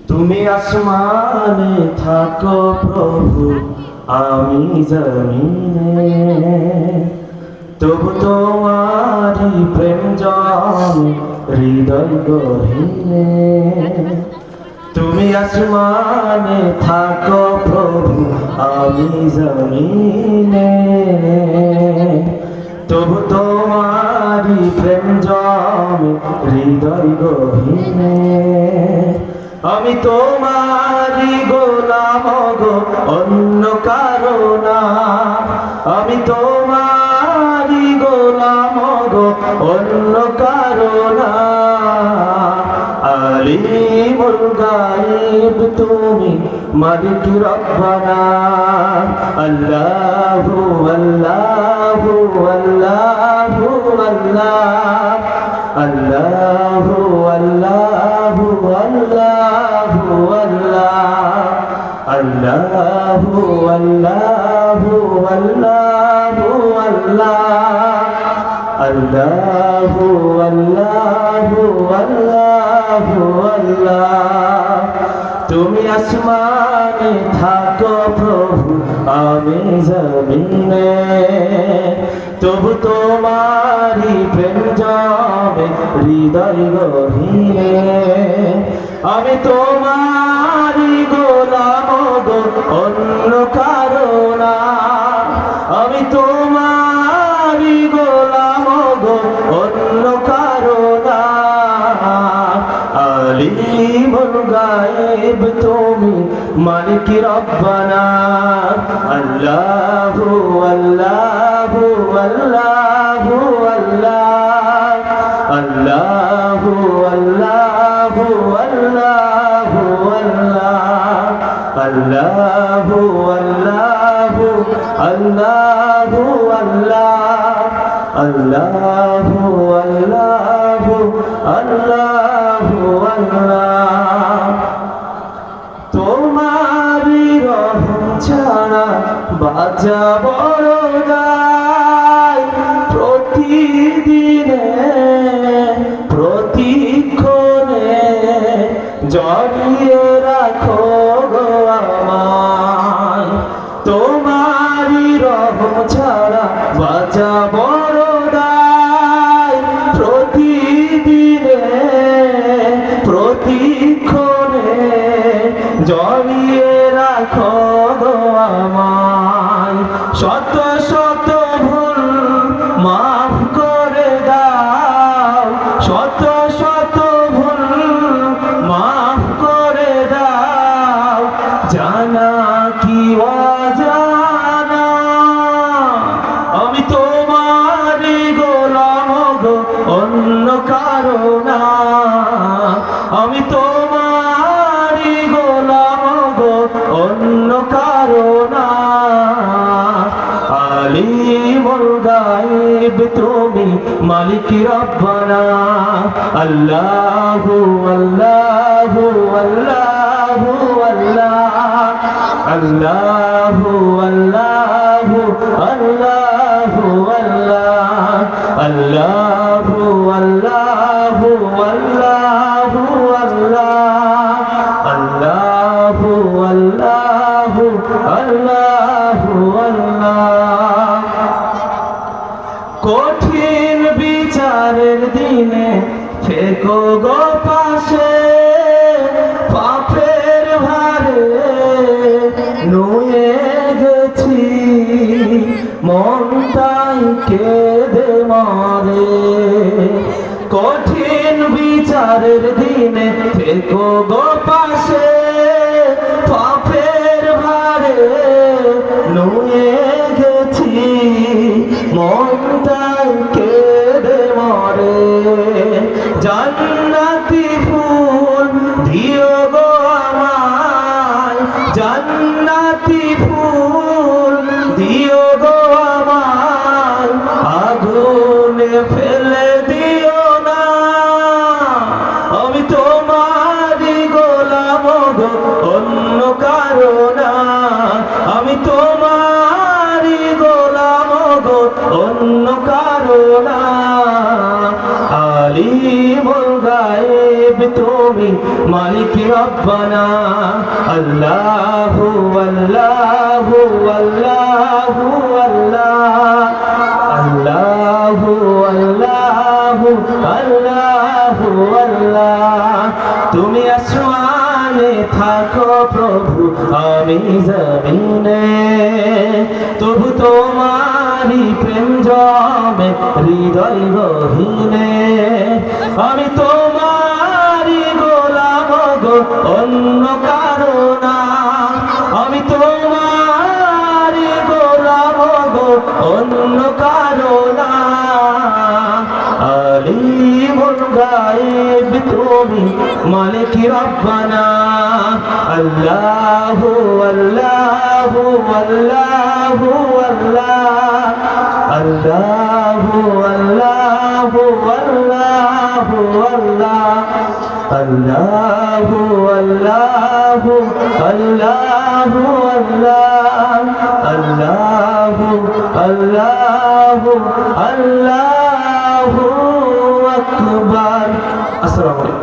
তুমি আসমানে থাকো প্রভু, আমি জমিনে, তবু তোমারি প্রেম জমে হৃদয় গহীনে। তুমি আসমানে থাকো প্রভু, আমি জমিনে, তবু তোমারি প্রেম জমে হৃদয় গহীনে। আমি তোমারি গোলাম গো, অন্য কারো না। আমি তোমারি গোলাম গো, অন্য কারো না। আলিমুল গায়ব তুমি, মালিক রব্বানা। আল্লাহু আল্লাহু আল্লাহু আল্লাহ, আল্লাহু আল্লাহু আল্লাহু আল্লাহ, আল্লাহু আল্লাহু আল্লাহু আল্লাহ, আল্লাহু আল্লাহু আল্লাহু আল্লাহ। তুমি আসমানে থাকো প্রভু, আমি জমিনে, তবু তোমারি প্রেম জমে হৃদয় গহীনে। আমি তোমারি গোলাম গো, অন্য কারো না। আমি তোমারি গোলাম গো, অন্য কারো না। আলিমুল গায়ব তুমি, মালিক রব্বানা। আল্লাহু আল্লাহু আল্লাহু আল্লাহ, আল্লাহু আল্লাহু আল্লাহু আল্লাহ, আল্লাহু আল্লাহু আল্লাহু আল্লাহ, আল্লাহু আল্লাহু আল্লাহু আল্লাহ। তোমারি রহম ছাড়া বাঁচা বড় দায়। প্রতিদিনে প্রতিক্ষণে জড়িয়ে রাখো গো আমায়। তোমারি রহম ছাড়া বাঁচা বড় দায়। প্রতিদিনে প্রতিক্ষণে জড়িয়ে রাখো গো আমায়। শত শত ভুল মাফ করে দাও, শত শত ভুল মাফ করে দাও। জানা কি অজানা, আমি তোমারি গোলাম গো, অন্য কারো না। আমি তোমারি গোলাম গো, অন্য কারো না। আলিমুল গায়ব তুমি, মালিক রব্বানা। আল্লাহু আল্লাহু আল্লাহু আল্লাহ, আল্লাহু আল্লাহু আল্লাহু আল্লাহ, আল্লাহু আল্লাহু আল্লাহু আল্লাহ, আল্লাহু আল্লাহু আল্লাহু আল্লাহ। কঠিন বিচারের দিনে থেকো গো পাশে। পাপের ভারে নুয়ে গেছি, মনটাই কেঁদে মরে। কঠিন বিচারের দিনে থেকো গো পাশে। পাপের ভারে নুয়ে গেছি, মনটাই কেঁদে মরে। জান্নাতি ফুল দিও গো আমায়, জান্নাতি ফুল দিও গো আমায়। আগুনে ফেলে দিও না, আমি তোমারি গোলাম গো, অন্য কারো না। আমি তোমারি গোলাম গো, অন্য কারো না। আলিমুল গায়েব তুমি মালিক রব্বানা আল্লাহু আল্লাহু আল্লাহু আল্লাহ আল্লাহু আল্লাহু আল্লাহু আল্লাহ তুমি আসমানে থাকো প্রভু আমি জমিনে তবু তোমারি প্রেম জমে হৃদয় গহীনে আমি তোমারি গোলাম গো অন্য কারো না আমি তোমারি গোলাম গো অন্য কারো না আলিমুল গায়েব তুমি মালিক রব্বানা আল্লাহু আল্লাহু আল্লাহু আল্লাহ আল্লাহু আল্লাহু আল্লাহু আল্লাহ আল্লাহু আল্লাহু আল্লাহু আল্লাহ আল্লাহু আল্লাহু আল্লাহু আকবার। আসসালামু আলাইকুম।